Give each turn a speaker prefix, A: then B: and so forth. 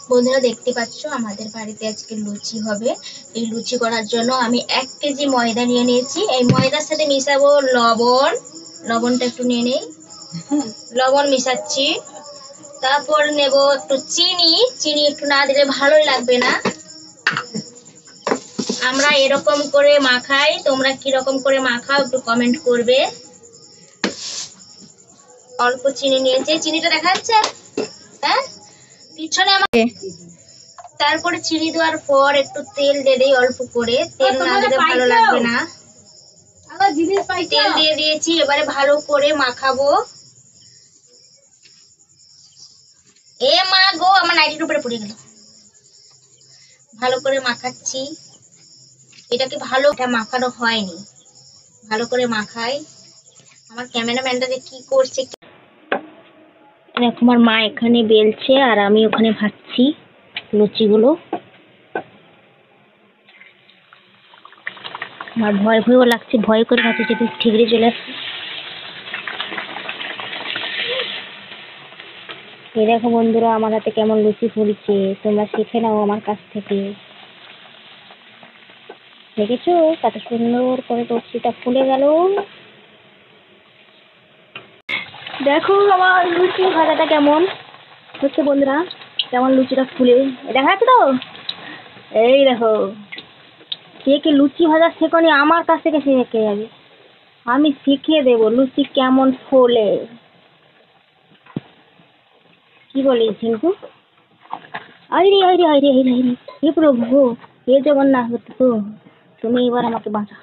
A: বন্ধুরা দেখতে পাচ্ছ আমাদের বাড়িতে আজকে লুচি হবে। এই লুচি করার জন্য আমি 1 কেজি ময়দা নিয়ে নিয়েছি। এই ময়দার সাথে মিশাবো লবণ। লবণটা একটু নিয়ে নেই, লবণ মিশাচ্ছি। তারপর নেব একটু চিনি। চিনি একটু না দিলে ভালোই লাগবে না। আমরা এরকম করে মাখাই, তোমরা কি রকম করে মাখাও একটু কমেন্ট করবে। অল্প চিনি নিয়েছি, চিনিটা দেখা যাচ্ছে হ্যাঁ পিছনে আমাকে। তারপরে চিনি দেওয়ার পর একটু তেল দিয়ে দেই অল্প করে, তেল না দিলে ভালো লাগবে না। তেল দিয়ে দিয়েছি, এবারে ভালো করে মাখাবো। এ মা গো, আমার নাইটির উপরে পড়ে গেল। ভালো করে মাখাচ্ছি। এটাকে ভালো, এটা মাখানো হয়নি, ভালো করে মাখাই। আমার ক্যামেরাম্যানটা যে কি করছে দেখো, আমার মা এখানে বেলছে আর আমি ওখানে ভাজছি লুচিগুলো। আমার ভয় ভয়ও লাগছে, ভয় করে ভাবছি যদি ঠিকরে চলে আসছে। এই দেখো বন্ধুরা, আমার হাতে কেমন লুচি ফুলছে, তোমরা শিখে নাও আমার কাছ থেকে। দেখেছো কত সুন্দর করে লুচিটা ফুলে গেল। দেখো আমার লুচি ভাজাটা কেমন হচ্ছে বন্ধুরা, কেমন লুচিটা ফুলে দেখা যাচ্ছে তো। এই দেখো, কে কে লুচি ভাজা শেখনি আমার কাছ থেকে শিখে যাবে, আমি শিখিয়ে দেবো লুচি কেমন ফোলে। কি বলে ঝিঙ্কু? আইরে আইরে আইরে আইরে আইরে, হে প্রভু, হে জগন্নাথ, তুমি এবার আমাকে বাঁচা।